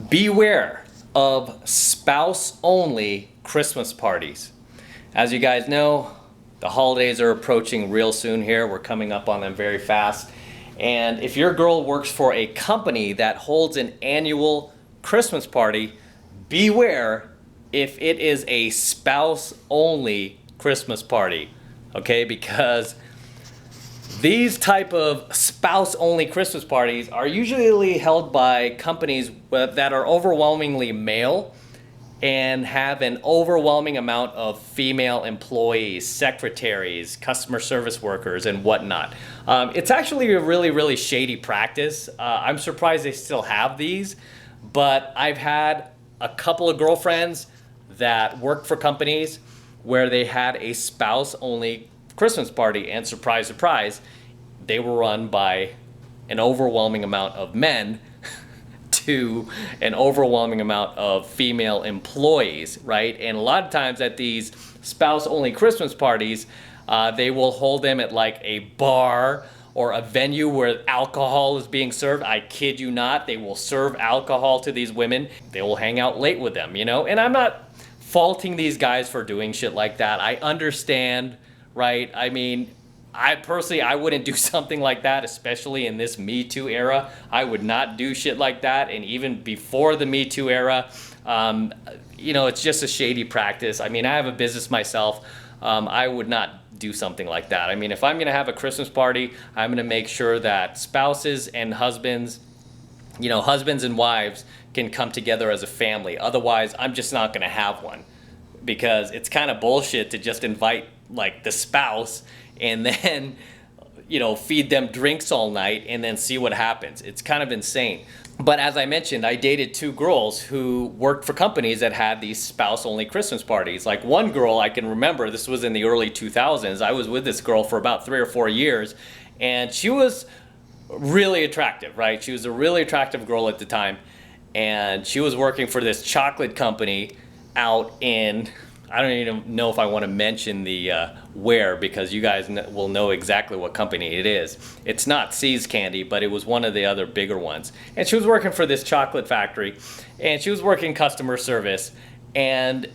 Beware of spouse-only Christmas parties. As you guys know, the holidays are approaching real soon here. We're coming up on them very fast. And if your girl works for a company that holds an annual Christmas party, beware if it is a spouse-only Christmas party, okay? Because these type of spouse-only Christmas parties are usually held by companies that are overwhelmingly male and have an overwhelming amount of female employees, secretaries, customer service workers, and whatnot. It's actually a really, really shady practice. I'm surprised they still have these, but I've had a couple of girlfriends that worked for companies where they had a spouse-only Christmas party, and surprise, surprise, they were run by an overwhelming amount of men to an overwhelming amount of female employees, right? And a lot of times at these spouse-only Christmas parties, they will hold them at like a bar or a venue where alcohol is being served. I kid you not, they will serve alcohol to these women. They will hang out late with them, you know? And I'm not faulting these guys for doing shit like that. I understand, right? I mean, I personally, I wouldn't do something like that, especially in this Me Too era. I would not do shit like that. And even before the Me Too era, you know, it's just a shady practice. I mean, I have a business myself. I would not do something like that. I mean, if I'm gonna have a Christmas party, I'm gonna make sure that spouses and husbands, you know, husbands and wives can come together as a family. Otherwise, I'm just not gonna have one, because it's kind of bullshit to just invite like the spouse and then, you know, feed them drinks all night and then see what happens. It's kind of insane. But as I mentioned, I dated two girls who worked for companies that had these spouse-only Christmas parties. Like one girl, I can remember, this was in the early 2000s. I was with this girl for about 3 or 4 years, and she was really attractive, right? She was a really attractive girl at the time, and she was working for this chocolate company out in, I don't even know if I want to mention the where, because you guys will know exactly what company it is. It's not See's Candy, but it was one of the other bigger ones. And she was working for this chocolate factory, and she was working customer service. And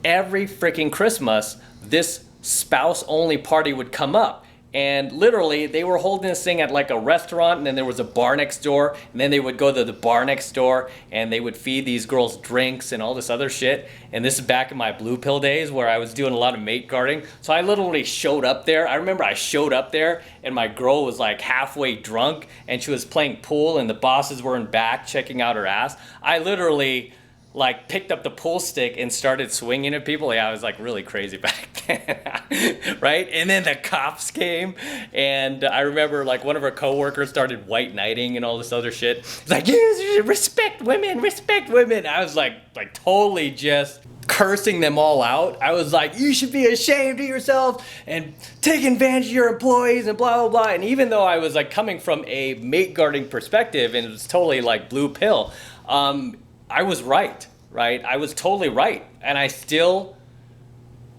every freaking Christmas, this spouse-only party would come up. And literally, they were holding this thing at like a restaurant, and then there was a bar next door, and then they would go to the bar next door, and they would feed these girls drinks and all this other shit. And this is back in my blue pill days where I was doing a lot of mate guarding. So I literally showed up there. I remember I showed up there, and my girl was like halfway drunk, and she was playing pool, and the bosses were in back checking out her ass. I literally like picked up the pool stick and started swinging at people. Yeah, I was like really crazy back then, right? And then the cops came, and I remember like one of her coworkers started white knighting and all this other shit. It's like, yes, respect women, respect women. I was like totally just cursing them all out. I was like, you should be ashamed of yourself and take advantage of your employees and blah, blah, blah. And even though I was like coming from a mate guarding perspective and it was totally like blue pill, I was right? I was totally right. And I still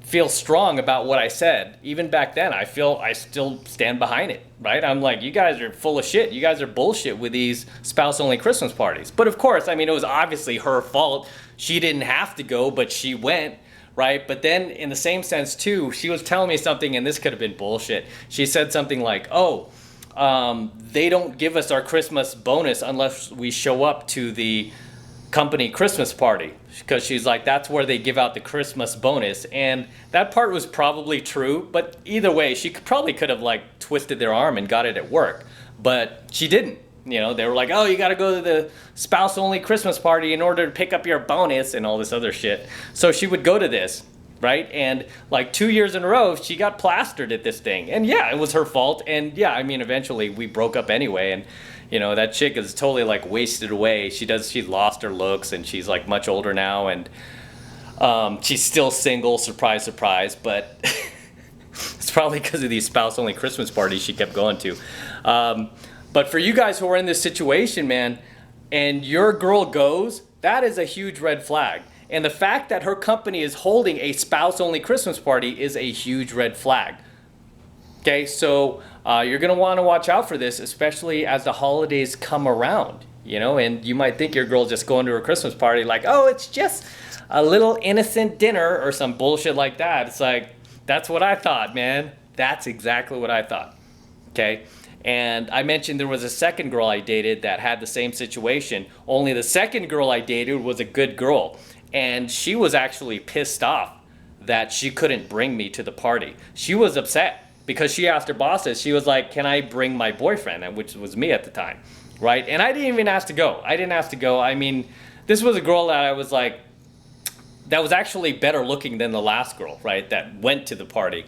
feel strong about what I said. Even back then, I still stand behind it, right? I'm like, you guys are full of shit. You guys are bullshit with these spouse-only Christmas parties. But of course, I mean, it was obviously her fault. She didn't have to go, but she went, right? But then in the same sense too, she was telling me something, and this could have been bullshit. She said something like, they don't give us our Christmas bonus unless we show up to the company Christmas party, because she's like, that's where they give out the Christmas bonus. And that part was probably true, but either way, she probably could have like twisted their arm and got it at work, but she didn't. You know, they were like, oh, you got to go to the spouse only Christmas party in order to pick up your bonus and all this other shit. So she would go to this, right? And like 2 years in a row, she got plastered at this thing. And yeah, it was her fault. And yeah, I mean, eventually we broke up anyway. And you know, that chick is totally like wasted away. She lost her looks, and she's like much older now, and she's still single, surprise, surprise, but it's probably because of these spouse-only Christmas parties she kept going to. But for you guys who are in this situation, man, and your girl goes, that is a huge red flag. And the fact that her company is holding a spouse-only Christmas party is a huge red flag. Okay, so you're going to want to watch out for this, especially as the holidays come around. and you might think your girl's just going to a Christmas party like, oh, it's just a little innocent dinner or some bullshit like that. It's like, that's what I thought, man. That's exactly what I thought. Okay. And I mentioned there was a second girl I dated that had the same situation, only the second girl I dated was a good girl. And she was actually pissed off that she couldn't bring me to the party. She was upset because she asked her bosses, she was like, can I bring my boyfriend, which was me at the time, right? And I didn't even ask to go. I didn't ask to go. I mean, this was a girl that I was like, that was actually better looking than the last girl, right? That went to the party,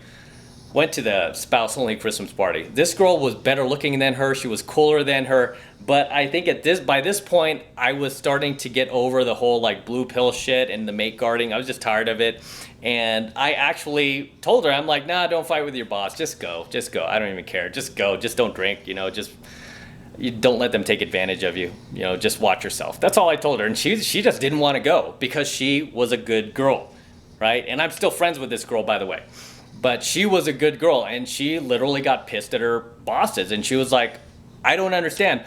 went to the spouse only Christmas party. This girl was better looking than her. She was cooler than her. But I think by this point, I was starting to get over the whole like blue pill shit and the mate guarding. I was just tired of it. And I actually told her, I'm like, nah, don't fight with your boss. Just go. I don't even care. Just go. Just don't drink, you don't let them take advantage of you. Just watch yourself. That's all I told her. And she just didn't want to go because she was a good girl, right? And I'm still friends with this girl, by the way. But she was a good girl, and she literally got pissed at her bosses. And she was like, I don't understand.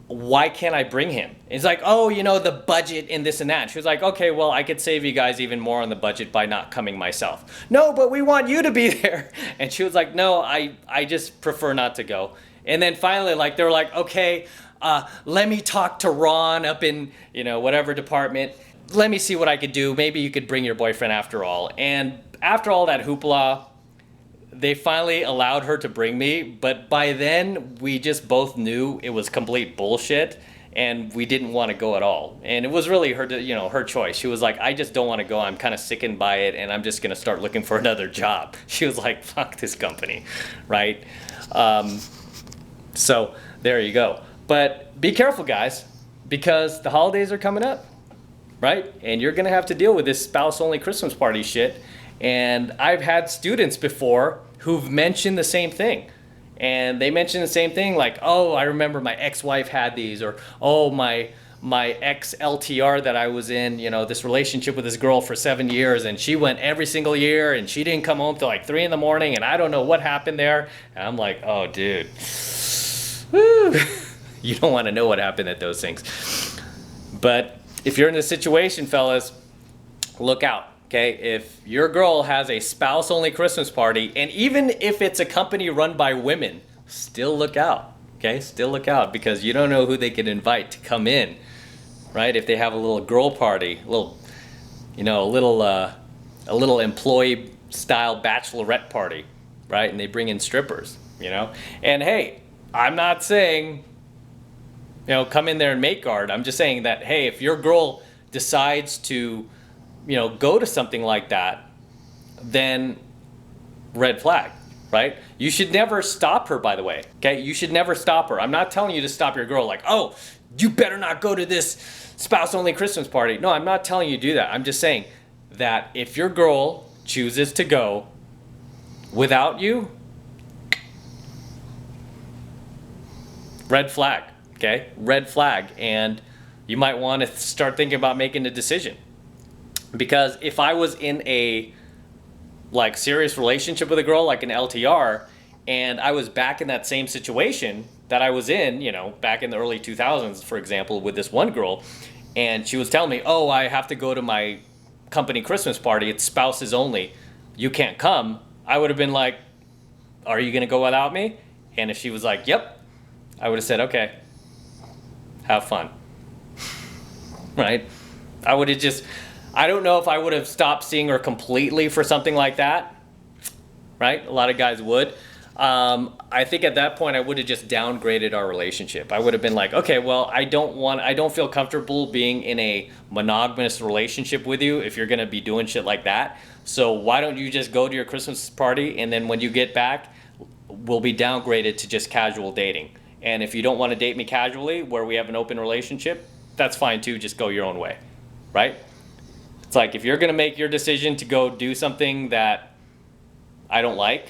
Why can't I bring him? It's like, oh, the budget and this and that. She was like, okay, well, I could save you guys even more on the budget by not coming myself. No, but we want you to be there. And she was like, no, I just prefer not to go. And then finally, like, they were like, okay, let me talk to Ron up in, whatever department. Let me see what I could do. Maybe you could bring your boyfriend after all. And after all that hoopla, they finally allowed her to bring me. But by then, we just both knew it was complete bullshit, and we didn't want to go at all. And it was really her choice. She was like, I just don't want to go. I'm kind of sickened by it, and I'm just going to start looking for another job. She was like, fuck this company, right? So there you go. But be careful, guys, because the holidays are coming up, right? And you're going to have to deal with this spouse-only Christmas party shit. And I've had students before who've mentioned the same thing. And they mentioned the same thing like, oh, I remember my ex-wife had these, or, oh, my ex-LTR that I was in, this relationship with this girl for 7 years, and she went every single year, and she didn't come home till like 3 a.m, and I don't know what happened there. And I'm like, oh, dude. Woo. You don't want to know what happened at those things. But if you're in this situation, fellas, look out. Okay, if your girl has a spouse-only Christmas party, and even if it's a company run by women, still look out. Okay, still look out, because you don't know who they can invite to come in, right? If they have a little girl party, a little employee-style bachelorette party, right? And they bring in strippers, And hey, I'm not saying, come in there and make guard. I'm just saying that, hey, if your girl decides to go to something like that, then red flag, right? You should never stop her, by the way, okay? You should never stop her. I'm not telling you to stop your girl like, oh, you better not go to this spouse-only Christmas party. No, I'm not telling you to do that. I'm just saying that if your girl chooses to go without you, red flag, okay? Red flag. And you might want to start thinking about making a decision. Because if I was in a serious relationship with a girl, like an LTR, and I was back in that same situation that I was in, back in the early 2000s, for example, with this one girl, and she was telling me, oh, I have to go to my company Christmas party, it's spouses only, you can't come, I would have been like, are you going to go without me? And if she was like, yep, I would have said, okay, have fun, right? I don't know if I would have stopped seeing her completely for something like that, right? A lot of guys would. I think at that point I would have just downgraded our relationship. I would have been like, okay, well, I don't feel comfortable being in a monogamous relationship with you if you're gonna be doing shit like that. So why don't you just go to your Christmas party, and then when you get back, we'll be downgraded to just casual dating. And if you don't want to date me casually, where we have an open relationship, that's fine too, just go your own way, right? It's like, if you're going to make your decision to go do something that I don't like,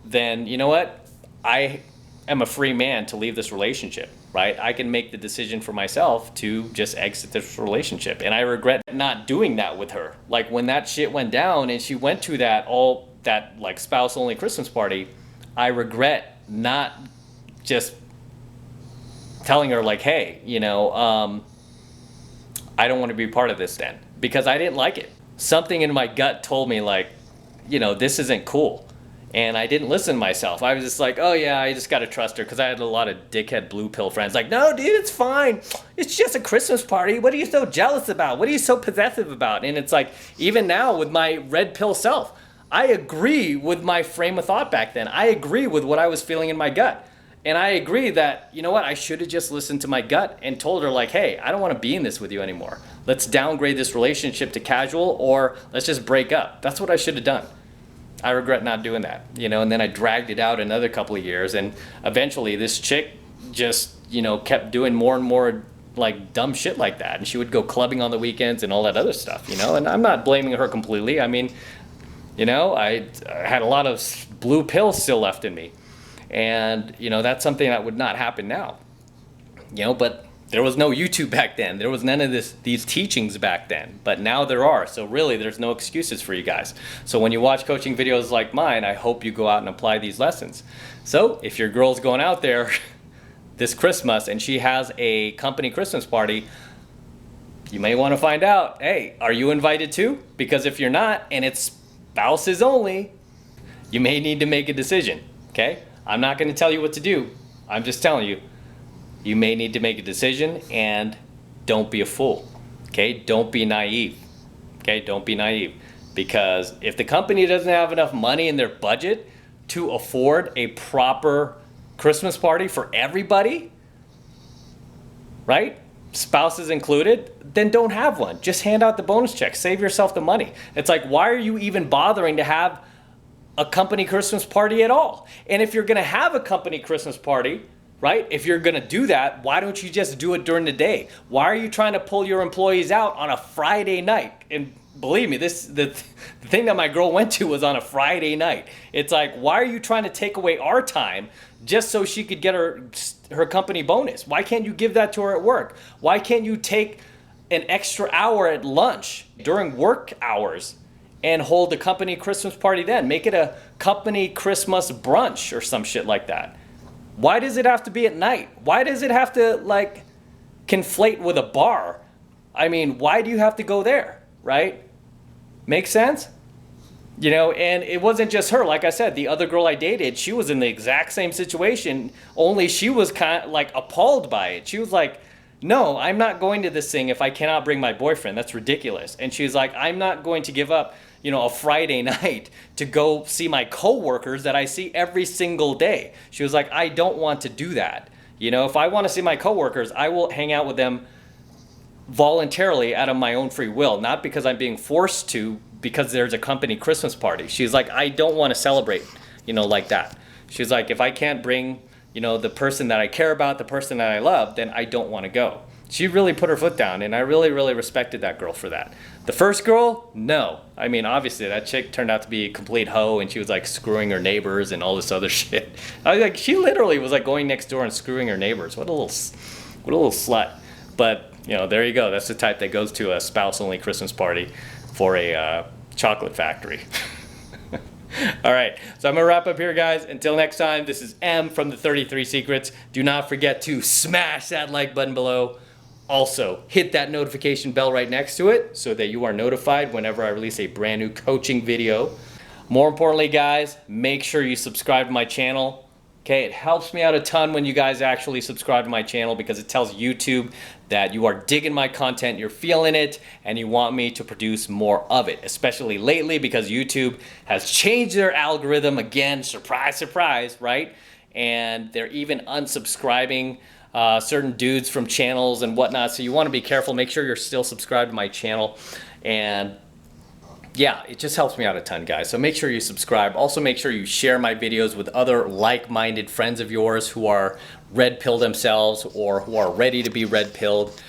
then you know what? I am a free man to leave this relationship, right? I can make the decision for myself to just exit this relationship. And I regret not doing that with her. Like, when that shit went down and she went to that spouse-only Christmas party, I regret not just telling her like, hey, I don't want to be part of this then, because I didn't like it. Something in my gut told me like, this isn't cool. And I didn't listen to myself. I was just like, oh yeah, I just gotta trust her, because I had a lot of dickhead blue pill friends like, no dude, it's fine. It's just a Christmas party. What are you so jealous about? What are you so possessive about? And it's like, even now with my red pill self, I agree with my frame of thought back then. I agree with what I was feeling in my gut. And I agree that, you know what, I should have just listened to my gut and told her like, hey, I don't want to be in this with you anymore. Let's downgrade this relationship to casual, or let's just break up. That's what I should have done. I regret not doing that, and then I dragged it out another couple of years, and eventually this chick just, kept doing more and more like dumb shit like that. And she would go clubbing on the weekends and all that other stuff, and I'm not blaming her completely. I mean, I had a lot of blue pills still left in me. And, that's something that would not happen now, but there was no YouTube back then. There was none of these teachings back then, but now there are. So really, there's no excuses for you guys. So when you watch coaching videos like mine, I hope you go out and apply these lessons. So if your girl's going out there this Christmas and she has a company Christmas party, you may want to find out, hey, are you invited too? Because if you're not, and it's spouses only, you may need to make a decision, okay? I'm not going to tell you what to do. I'm just telling you, you may need to make a decision, and don't be a fool, okay? Don't be naive, okay? Don't be naive, because if the company doesn't have enough money in their budget to afford a proper Christmas party for everybody, right? Spouses included, then don't have one. Just hand out the bonus check. Save yourself the money. It's like, why are you even bothering to have a company Christmas party at all? And if you're gonna have a company Christmas party, right? If you're gonna do that, why don't you just do it during the day? Why are you trying to pull your employees out on a Friday night? And believe me, the thing that my girl went to was on a Friday night. It's like, why are you trying to take away our time just so she could get her company bonus? Why can't you give that to her at work? Why can't you take an extra hour at lunch during work hours and hold a company Christmas party then? Make it a company Christmas brunch or some shit like that. Why does it have to be at night? Why does it have to like conflate with a bar? I mean, why do you have to go there, right? Make sense? And it wasn't just her. Like I said, the other girl I dated, she was in the exact same situation, only she was kind of like appalled by it. She was like, no, I'm not going to this thing if I cannot bring my boyfriend. That's ridiculous. And she's like, I'm not going to give up, a Friday night to go see my coworkers that I see every single day. She was like, I don't want to do that. If I want to see my coworkers, I will hang out with them voluntarily out of my own free will, not because I'm being forced to because there's a company Christmas party. She's like, I don't want to celebrate, like that. She's like, if I can't bring the person that I care about, the person that I love, then I don't want to go. She really put her foot down, and I really, really respected that girl for that. The first girl, no. I mean, obviously, that chick turned out to be a complete hoe, and she was like screwing her neighbors and all this other shit. I was like, she literally was like going next door and screwing her neighbors. What a little slut. But, there you go. That's the type that goes to a spouse-only Christmas party for a chocolate factory. All right, so I'm gonna wrap up here, guys. Until next time, this is M from the 33 Secrets. Do not forget to smash that like button below. Also, hit that notification bell right next to it so that you are notified whenever I release a brand new coaching video. More importantly, guys, make sure you subscribe to my channel. Okay, it helps me out a ton when you guys actually subscribe to my channel, because it tells YouTube that you are digging my content, you're feeling it, and you want me to produce more of it, especially lately because YouTube has changed their algorithm again. Surprise, surprise, right? And they're even unsubscribing certain dudes from channels and whatnot. So you want to be careful. Make sure you're still subscribed to my channel. And yeah, it just helps me out a ton, guys. So make sure you subscribe. Also, make sure you share my videos with other like-minded friends of yours who are red-pilled themselves or who are ready to be red-pilled.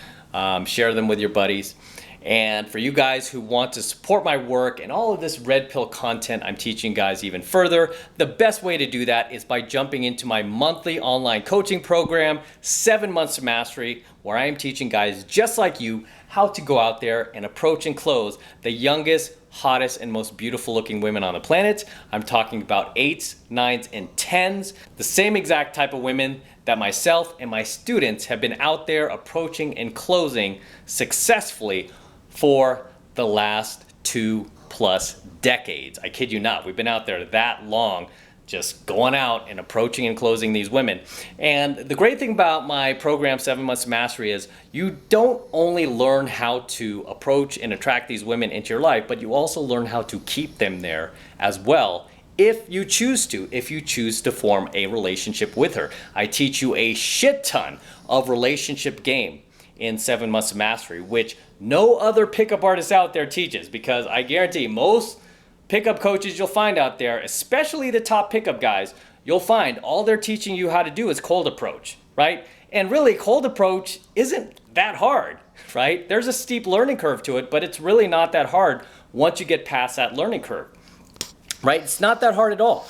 Share them with your buddies. And for you guys who want to support my work and all of this red pill content I'm teaching guys even further, the best way to do that is by jumping into my monthly online coaching program, 7 Months to Mastery, where I am teaching guys just like you how to go out there and approach and close the youngest, hottest, and most beautiful looking women on the planet. I'm talking about 8s, 9s, and 10s, the same exact type of women that myself and my students have been out there approaching and closing successfully for the last 2+ decades. I kid you not, we've been out there that long, just going out and approaching and closing these women. And the great thing about my program, 7 Months to Mastery, is you don't only learn how to approach and attract these women into your life, but you also learn how to keep them there as well, if you choose to form a relationship with her. I teach you a shit ton of relationship game in 7 Months to Mastery, which no other pickup artist out there teaches, because I guarantee most pickup coaches you'll find out there, especially the top pickup guys, you'll find all they're teaching you how to do is cold approach, right? And really, cold approach isn't that hard, right? There's a steep learning curve to it, but it's really not that hard once you get past that learning curve, right? It's not that hard at all.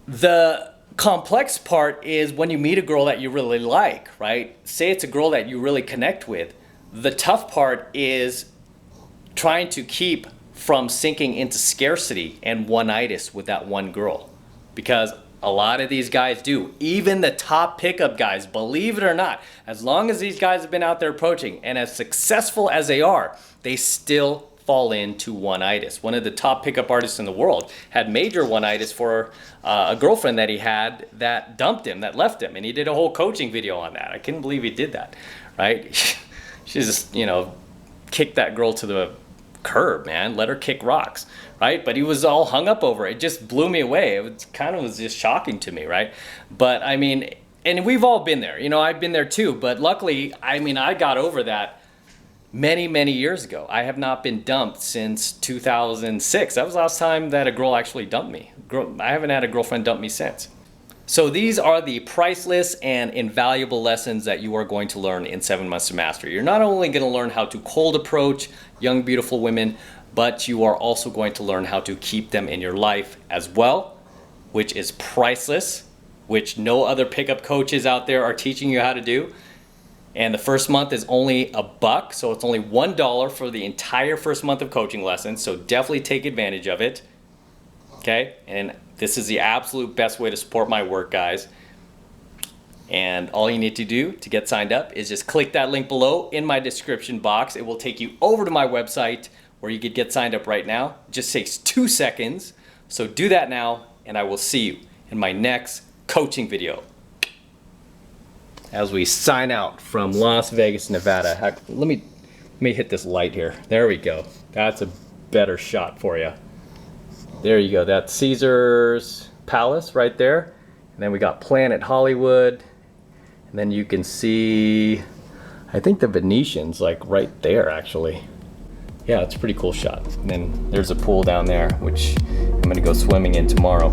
The complex part is when you meet a girl that you really like, right? Say it's a girl that you really connect with. The tough part is trying to keep from sinking into scarcity and one-itis with that one girl, because a lot of these guys do. Even the top pickup guys, believe it or not, as long as these guys have been out there approaching and as successful as they are, they still fall into one-itis. One of the top pickup artists in the world had major one-itis for a girlfriend that he had that dumped him, that left him, and he did a whole coaching video on that. I couldn't believe he did that, right? She just, kicked that girl to the curb, man. Let her kick rocks, right? But he was all hung up over it. It just blew me away. It was just shocking to me, right? But I mean, and we've all been there. I've been there too. But luckily, I got over that many, many years ago. I have not been dumped since 2006. That was the last time that a girl actually dumped me. I haven't had a girlfriend dump me since. So these are the priceless and invaluable lessons that you are going to learn in 7 Months to Mastery. You're not only going to learn how to cold approach young, beautiful women, but you are also going to learn how to keep them in your life as well, which is priceless, which no other pickup coaches out there are teaching you how to do. And the first month is only $1, so it's only $1 for the entire first month of coaching lessons, so definitely take advantage of it. Okay, and this is the absolute best way to support my work, guys. And all you need to do to get signed up is just click that link below in my description box. It will take you over to my website where you could get signed up right now. It just takes 2 seconds. So do that now, and I will see you in my next coaching video. As we sign out from Las Vegas, Nevada. Let me hit this light here. There we go. That's a better shot for you. There you go. That's Caesar's Palace right there. And then we got Planet Hollywood. And then you can see, I think the Venetian's like right there actually. Yeah, it's a pretty cool shot. And then there's a pool down there, which I'm gonna go swimming in tomorrow.